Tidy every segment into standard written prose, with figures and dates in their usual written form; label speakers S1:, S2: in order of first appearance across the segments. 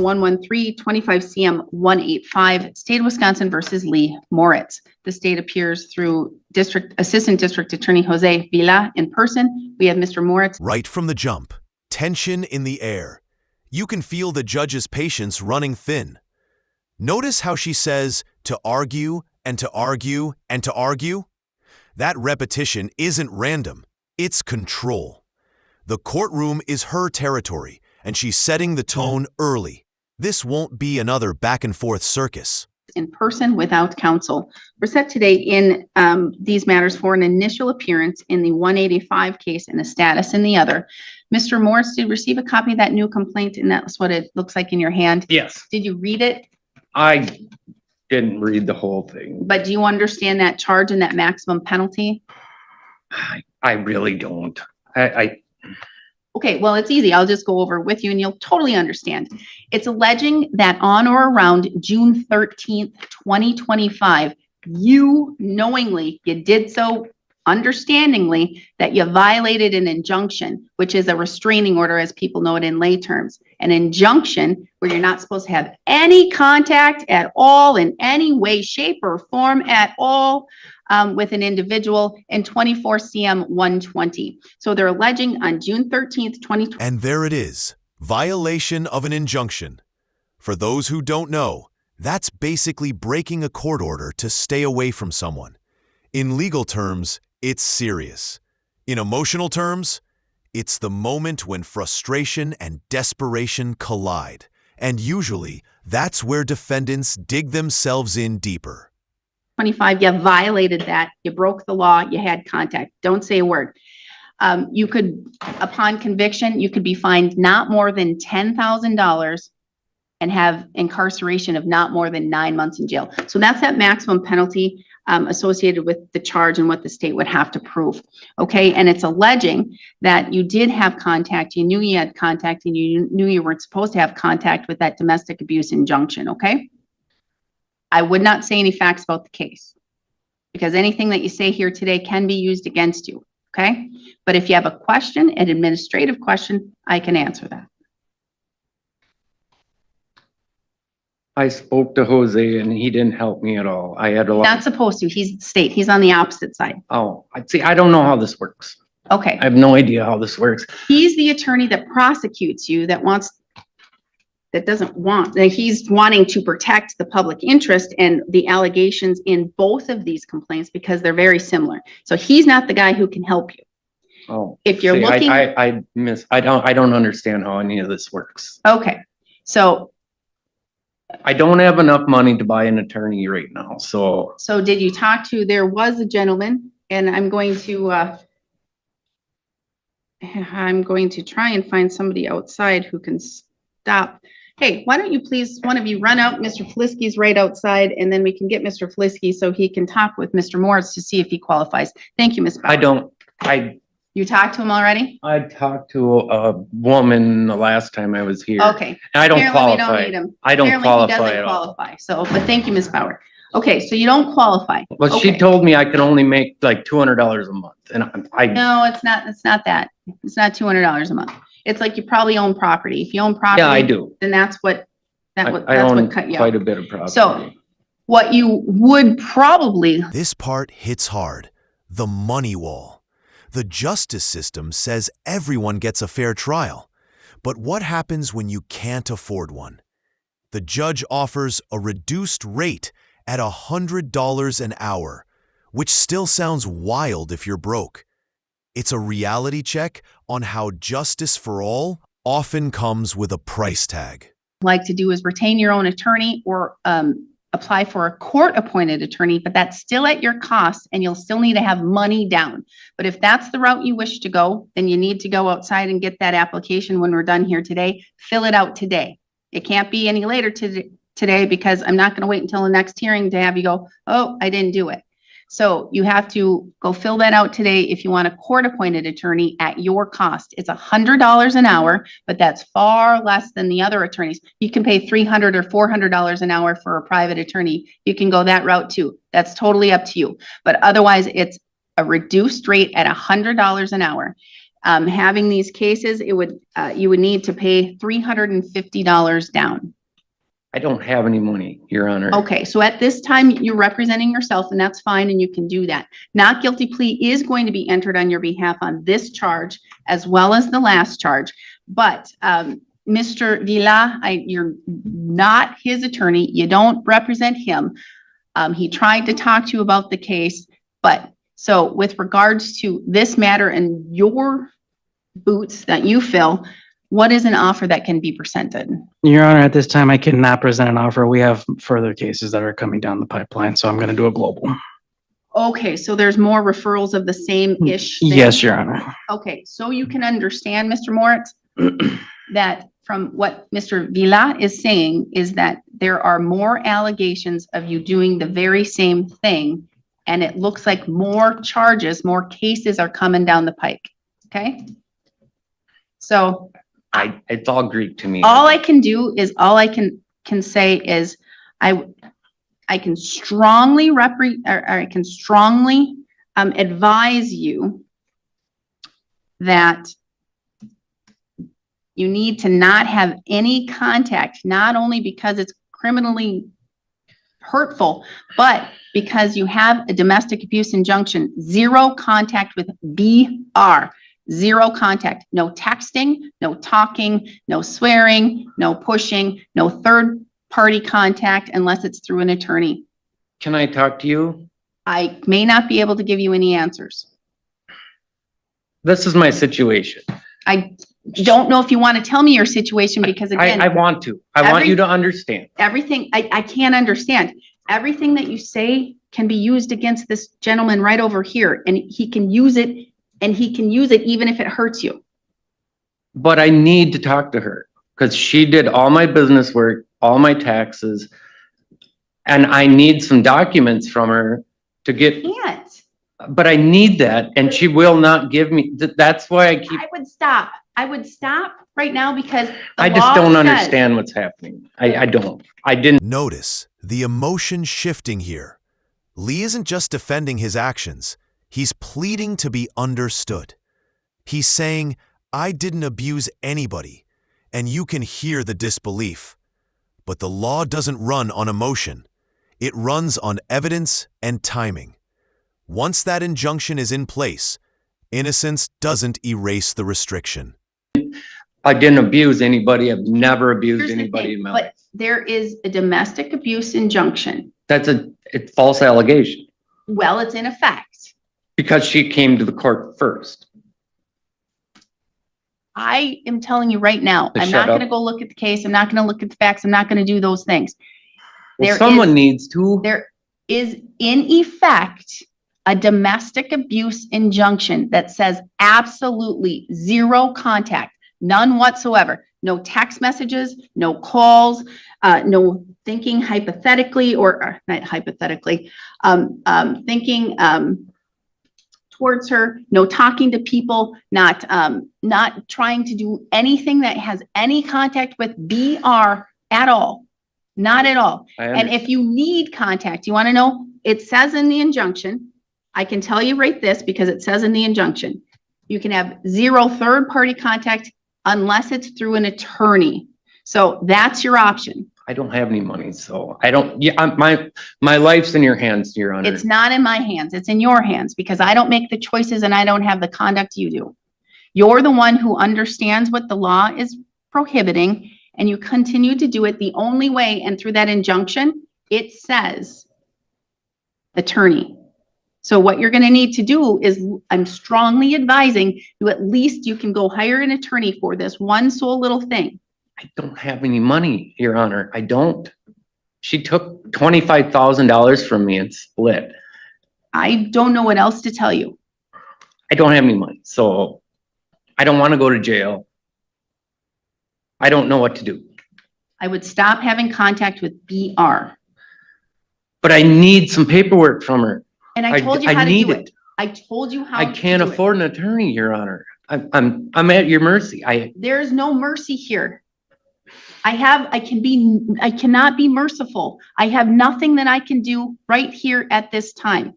S1: 113, 25 CM 185, State of Wisconsin versus Lee Morates. The state appears through Assistant District Attorney Jose Villa in person. We have Mr. Morates.
S2: Right from the jump, tension in the air. You can feel the judge's patience running thin. Notice how she says to argue and to argue and to argue? That repetition isn't random, it's control. The courtroom is her territory, and she's setting the tone early. This won't be another back-and-forth circus.
S1: In person without counsel. We're set today in these matters for an initial appearance in the 185 case and a status in the other. Mr. Morris, did you receive a copy of that new complaint? And that's what it looks like in your hand?
S3: Yes.
S1: Did you read it?
S3: I didn't read the whole thing.
S1: But do you understand that charge and that maximum penalty?
S3: I really don't.
S1: Okay, well, it's easy. I'll just go over it with you and you'll totally understand. It's alleging that on or around June 13th, 2025, you knowingly, you did so understandingly, that you violated an injunction, which is a restraining order, as people know it in lay terms. An injunction where you're not supposed to have any contact at all in any way, shape, or form at all with an individual in 24 CM 120. So they're alleging on June 13th, 2020.
S2: And there it is, violation of an injunction. For those who don't know, that's basically breaking a court order to stay away from someone. In legal terms, it's serious. In emotional terms, it's the moment when frustration and desperation collide. And usually, that's where defendants dig themselves in deeper.
S1: 25, you violated that. You broke the law. You had contact. Don't say a word. You could, upon conviction, you could be fined not more than $10,000 and have incarceration of not more than 9 months in jail. So that's that maximum penalty associated with the charge and what the state would have to prove. Okay, and it's alleging that you did have contact, you knew you had contact, and you knew you weren't supposed to have contact with that domestic abuse injunction. Okay, I would not say any facts about the case because anything that you say here today can be used against you. Okay, but if you have a question, an administrative question, I can answer that.
S3: I spoke to Jose and he didn't help me at all. I had a lot.
S1: Not supposed to. He's the state. He's on the opposite side.
S3: Oh, I see. I don't know how this works.
S1: Okay.
S3: I have no idea how this works.
S1: He's the attorney that prosecutes you, that doesn't want, that he's wanting to protect the public interest and the allegations in both of these complaints because they're very similar. So he's not the guy who can help you.
S3: Oh,
S1: if you're
S3: see,
S1: looking,
S3: I don't understand how any of this works.
S1: Okay. So
S3: I don't have enough money to buy an attorney right now. So
S1: did you talk to, there was a gentleman, and I'm going to try and find somebody outside who can stop. Hey, why don't you please, one of you run out, Mr. Flisky's right outside, and then we can get Mr. Flisky so he can talk with Mr. Morris to see if he qualifies. Thank you, Ms. Bauer. You talked to him already?
S3: I talked to a woman the last time I was here.
S1: Okay.
S3: I don't
S1: Apparently
S3: qualify.
S1: We don't need him.
S3: I don't
S1: Apparently
S3: qualify
S1: he doesn't
S3: at all.
S1: qualify. So, but thank you, Ms. Bauer. Okay, so you don't qualify.
S3: Well,
S1: okay.
S3: She told me I could only make like $200 a month, and
S1: No, it's not. It's not that. It's not $200 a month. It's like you probably own property. If you own property,
S3: yeah, I do.
S1: Then that's what
S3: I own
S1: cut you
S3: quite
S1: out.
S3: a bit of property.
S1: So, what you would probably.
S2: This part hits hard. The money wall. The justice system says everyone gets a fair trial. But what happens when you can't afford one? The judge offers a reduced rate at $100 an hour, which still sounds wild if you're broke. It's a reality check on how justice for all often comes with a price tag.
S1: Like to do is retain your own attorney or apply for a court-appointed attorney, but that's still at your cost and you'll still need to have money down. But if that's the route you wish to go, then you need to go outside and get that application when we're done here today. Fill it out today. It can't be any later today because I'm not going to wait until the next hearing to have you go, oh, I didn't do it. So you have to go fill that out today if you want a court-appointed attorney at your cost. It's $100 an hour, but that's far less than the other attorneys. You can pay $300 or $400 an hour for a private attorney. You can go that route too. That's totally up to you. But otherwise, it's a reduced rate at $100 an hour. Having these cases, you would need to pay $350 down.
S3: I don't have any money, Your Honor.
S1: Okay, so at this time, you're representing yourself, and that's fine, and you can do that. Not guilty plea is going to be entered on your behalf on this charge as well as the last charge. But Mr. Villa, you're not his attorney. You don't represent him. He tried to talk to you about the case, but so with regards to this matter and your boots that you fill, what is an offer that can be presented?
S4: Your Honor, at this time, I cannot present an offer. We have further cases that are coming down the pipeline, so I'm going to do a global.
S1: Okay, so there's more referrals of the same-ish thing?
S4: Yes, Your Honor.
S1: Okay, so you can understand, Mr. Moritz, that from what Mr. Villa is saying is that there are more allegations of you doing the very same thing, and it looks like more charges, more cases are coming down the pike, okay? So
S3: It's all Greek to me.
S1: all I can do is, all I can say is, I can strongly advise you that you need to not have any contact, not only because it's criminally hurtful, but because you have a domestic abuse injunction, 0 contact with BR. 0 contact, no texting, no talking, no swearing, no pushing, no third party contact unless it's through an attorney.
S3: Can I talk to you?
S1: I may not be able to give you any answers.
S3: This is my situation.
S1: I don't know if you want to tell me your situation because again,
S3: I want to. I want you to understand.
S1: everything, I can't understand. Everything that you say can be used against this gentleman right over here, and he can use it, and he can use it even if it hurts you.
S3: But I need to talk to her because she did all my business work, all my taxes. And I need some documents from her to get,
S1: Can't.
S3: but I need that and she will not give me, that's why I keep,
S1: I would stop. I would stop right now because the
S3: I just
S1: law
S3: don't
S1: says-
S3: understand what's happening. I don't. I didn't.
S2: Notice the emotion shifting here. Lee isn't just defending his actions. He's pleading to be understood. He's saying, I didn't abuse anybody, and you can hear the disbelief. But the law doesn't run on emotion. It runs on evidence and timing. Once that injunction is in place, innocence doesn't erase the restriction.
S3: I didn't abuse anybody. I've never abused
S1: Here's the
S3: anybody
S1: thing,
S3: in my
S1: but
S3: life.
S1: there is a domestic abuse injunction.
S3: It's false allegation
S1: Well, it's in effect.
S3: because she came to the court first.
S1: I am telling you right now,
S3: To
S1: I'm
S3: shut
S1: not
S3: up.
S1: gonna go look at the case. I'm not gonna look at the facts. I'm not gonna do those things.
S3: Well,
S1: There
S3: someone
S1: is-
S3: needs to.
S1: There is in effect a domestic abuse injunction that says absolutely 0 contact, none whatsoever. No text messages, no calls, no thinking hypothetically or not hypothetically, thinking towards her, no talking to people, not trying to do anything that has any contact with BR at all. Not at all. And if you need contact, you want to know, it says in the injunction, I can tell you right this because it says in the injunction, you can have 0 third-party contact unless it's through an attorney. So that's your option.
S3: I don't have any money, so I don't, yeah, my life's in your hands, Your Honor.
S1: It's not in my hands, it's in your hands because I don't make the choices and I don't have the conduct you do. You're the one who understands what the law is prohibiting and you continue to do it the only way, and through that injunction, it says attorney. So what you're gonna need to do is, I'm strongly advising you, at least you can go hire an attorney for this one sole little thing.
S3: I don't have any money, Your Honor. I don't. She took $25,000 from me and split.
S1: I don't know what else to tell you.
S3: I don't have any money, so I don't want to go to jail. I don't know what to do,
S1: I would stop having contact with BR.
S3: but I need some paperwork from her.
S1: And I
S3: I-
S1: told you
S3: I
S1: how to
S3: need
S1: do
S3: it.
S1: it. I told you how.
S3: I
S1: to
S3: can't
S1: do it.
S3: afford an attorney, Your Honor. I'm at your mercy.
S1: There's no mercy here. I cannot be merciful. I have nothing that I can do right here at this time.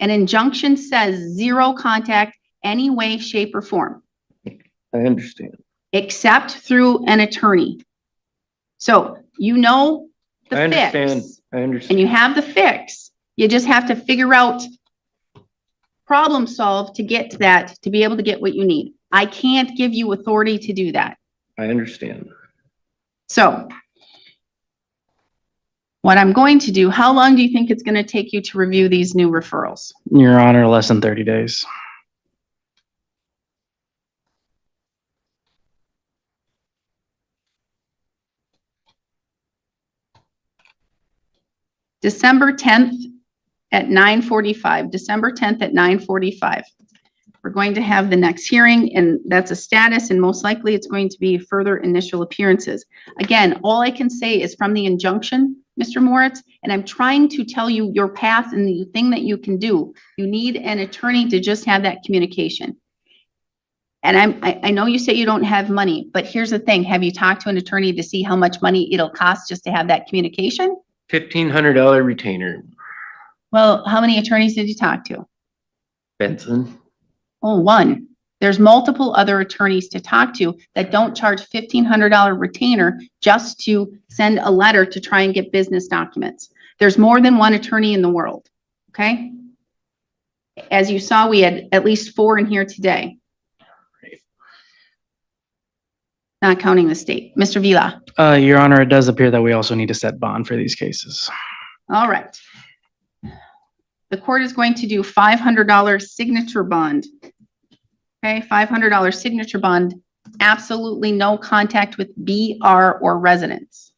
S1: An injunction says 0 contact, any way, shape, or form,
S3: I understand.
S1: except through an attorney. So, you know,
S3: I understand.
S1: fix.
S3: I
S1: And
S3: understand.
S1: you have the fix. You just have to figure out, problem solve to get to that, to be able to get what you need. I can't give you authority to do that.
S3: I understand.
S1: So what I'm going to do, how long do you think it's going to take you to review these new referrals?
S4: Your Honor, less than 30 days.
S1: December 10th at 9:45, December 10th at 9:45. We're going to have the next hearing, and that's a status, and most likely it's going to be further initial appearances. Again, all I can say is from the injunction, Mr. Moritz, and I'm trying to tell you your path and the thing that you can do. You need an attorney to just have that communication. And I know you say you don't have money, but here's the thing. Have you talked to an attorney to see how much money it'll cost just to have that communication?
S3: $1,500 retainer,
S1: Well, how many attorneys did you talk to?
S3: Benson.
S1: Oh, one. There's multiple other attorneys to talk to that don't charge $1,500 retainer just to send a letter to try and get business documents. There's more than one attorney in the world, okay? As you saw, we had at least 4 in here today. Not counting the state. Mr. Vila.
S4: Your Honor, it does appear that we also need to set bond for these cases.
S1: All right. The court is going to do $500 signature bond. Okay, $500 signature bond, absolutely no contact with BR or residents.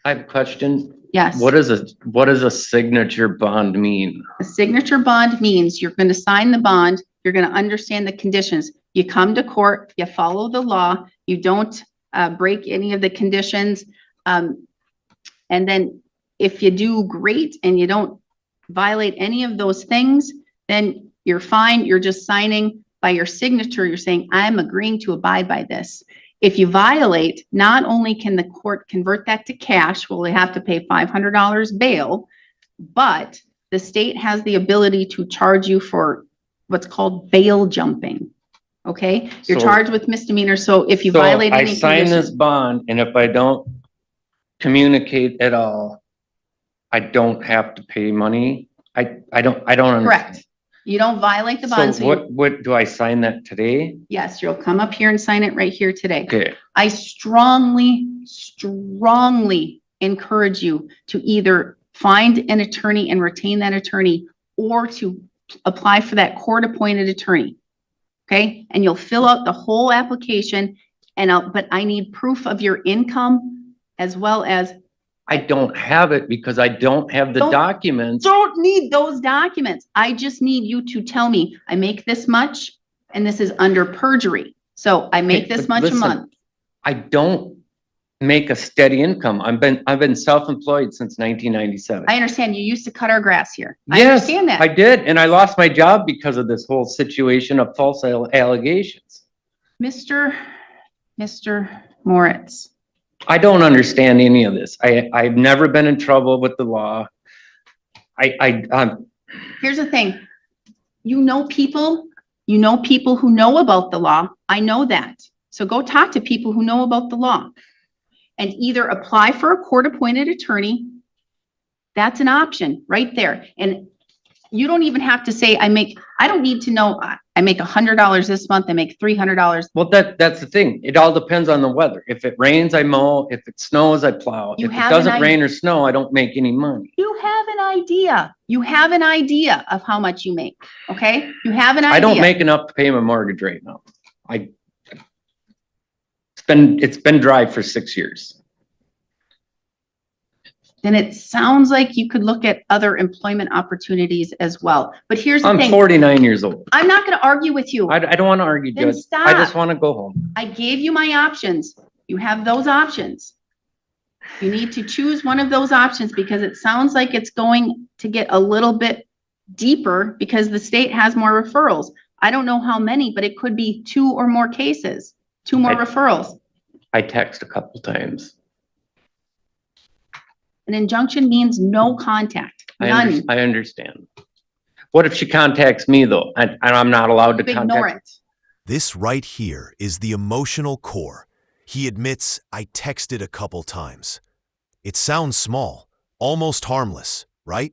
S3: I have a question.
S1: Yes.
S3: What does a signature bond mean?
S1: A signature bond means you're going to sign the bond, you're going to understand the conditions. You come to court, you follow the law, you don't break any of the conditions. And then if you do, great, and you don't violate any of those things, then you're fine. You're just signing by your signature. You're saying, I'm agreeing to abide by this. If you violate, not only can the court convert that to cash, well, they have to pay $500 bail, but the state has the ability to charge you for what's called bail jumping. Okay, you're
S3: So-
S1: charged with misdemeanor. So if you
S3: So
S1: violate
S3: I
S1: any
S3: sign this
S1: condition,
S3: bond, and if I don't communicate at all, I don't have to pay money? I don't understand.
S1: correct. You don't violate the bond.
S3: So what, do I sign that today?
S1: Yes, you'll come up here and sign it right here today.
S3: Okay,
S1: I strongly encourage you to either find an attorney and retain that attorney, or to apply for that court-appointed attorney. Okay, and you'll fill out the whole application, but I need proof of your income as well as,
S3: I don't have it because I don't have the
S1: Don't-
S3: documents.
S1: don't need those documents. I just need you to tell me, I make this much and this is under perjury. So I make
S3: Okay,
S1: this
S3: but
S1: much a
S3: listen,
S1: month.
S3: I don't make a steady income. I've been self-employed since 1997.
S1: I understand you used to cut our grass here. I
S3: Yes,
S1: understand
S3: I
S1: that.
S3: did, and I lost my job because of this whole situation of false allegations.
S1: Mr. Moritz,
S3: I don't understand any of this. I've never been in trouble with the law.
S1: here's the thing. You know people who know about the law. I know that. So go talk to people who know about the law. And either apply for a court-appointed attorney. That's an option right there. And you don't even have to say, I don't need to know, I make $100 this month, I make $300.
S3: Well, that's the thing. It all depends on the weather. If it rains, I mow. If it snows, I plow.
S1: You
S3: If it
S1: have an
S3: doesn't rain or snow, I don't make any money.
S1: You have an idea. You have an idea of how much you make, okay? You have an idea.
S3: I don't make enough to pay my mortgage right now. It's been dry for 6 years.
S1: Then it sounds like you could look at other employment opportunities as well. But here's the
S3: I'm
S1: thing.
S3: 49 years old.
S1: I'm not going to argue with you.
S3: I don't want to argue,
S1: Then
S3: Judge. I just
S1: stop.
S3: want to go home.
S1: I gave you my options. You have those options. You need to choose one of those options because it sounds like it's going to get a little bit deeper because the state has more referrals. I don't know how many, but it could be 2 or more cases, 2 more referrals.
S3: I text a couple times.
S1: An injunction means no contact, none.
S3: I understand. What if she contacts me though, and I'm not allowed to
S1: Ignore
S3: contact?
S1: it.
S2: This right here is the emotional core. He admits, I texted a couple times. It sounds small, Almost harmless, right?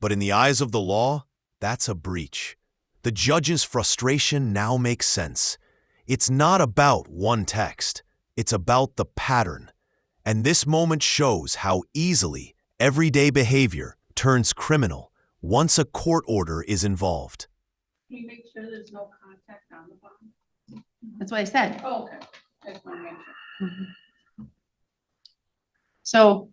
S2: But in the eyes of the law, that's a breach. The judge's frustration now makes sense. It's not about one text. It's about the pattern. And this moment shows how easily everyday behavior turns criminal once a court order is involved.
S5: Can you make sure there's no contact on the bottom?
S1: That's what I said.
S5: Oh, okay. I just want to make sure.
S1: So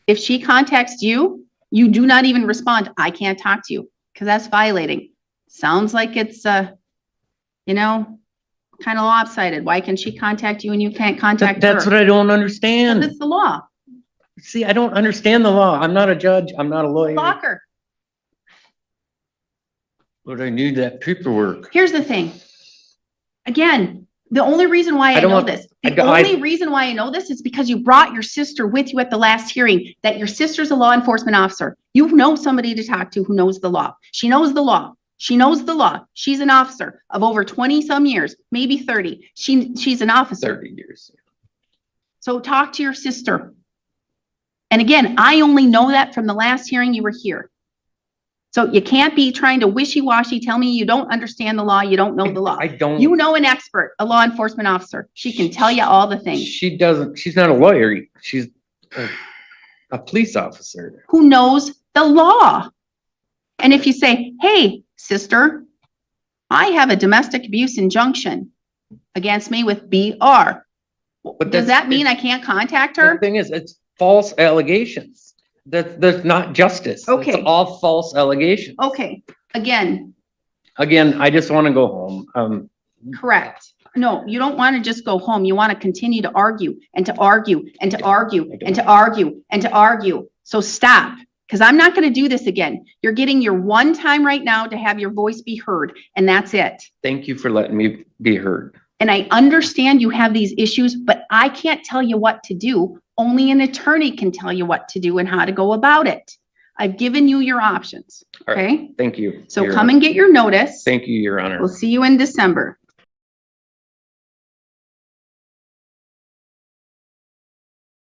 S1: if she contacts you, you do not even respond. I can't talk to you because that's violating. Sounds like it's, you know, kind of lopsided. Why can she contact you and you can't contact her?
S3: That's what I don't understand.
S1: It's the law.
S3: See, I don't understand the law. I'm not a judge. I'm not a lawyer.
S1: Block her.
S3: But I need that paperwork.
S1: Here's the thing. Again, the only reason why I
S3: don't
S1: know
S3: want-
S1: this,
S3: I
S1: the
S3: don't-
S1: only reason why I know this is because you brought your sister with you at the last hearing, that your sister's a law enforcement officer. You know somebody to talk to who knows the law. She knows the law. She knows the law. She's an officer of over 20 some years, maybe 30. She's an officer.
S3: 30 years.
S1: So talk to your sister. And again, I only know that from the last hearing you were here. So you can't be trying to wishy-washy, tell me you don't understand the law, you don't know the law.
S3: I don't.
S1: You know an expert, a law enforcement officer. She can tell you all the things.
S3: She doesn't, she's not a lawyer. She's a police officer.
S1: Who knows the law? And if you say, hey, sister, I have a domestic abuse injunction against me with BR.
S3: But
S1: Does
S3: that's-
S1: that mean I can't contact
S3: The
S1: her?
S3: thing is, it's false allegations. That's not justice.
S1: Okay.
S3: It's all false allegations.
S1: Okay, again,
S3: Again, I just want to go home.
S1: correct. No, you don't want to just go home. You want to continue to argue and to argue and to argue and to argue and to argue. So stop, because I'm not going to do this again. You're getting your one time right now to have your voice be heard, and that's it.
S3: Thank you for letting me be heard.
S1: And I understand you have these issues, but I can't tell you what to do. Only an attorney can tell you what to do and how to go about it. I've given you your options,
S3: All right.
S1: okay?
S3: Thank you.
S1: So
S3: Your
S1: come
S3: Honor.
S1: and get your notice.
S3: Thank you, Your Honor.
S1: We'll see you in December.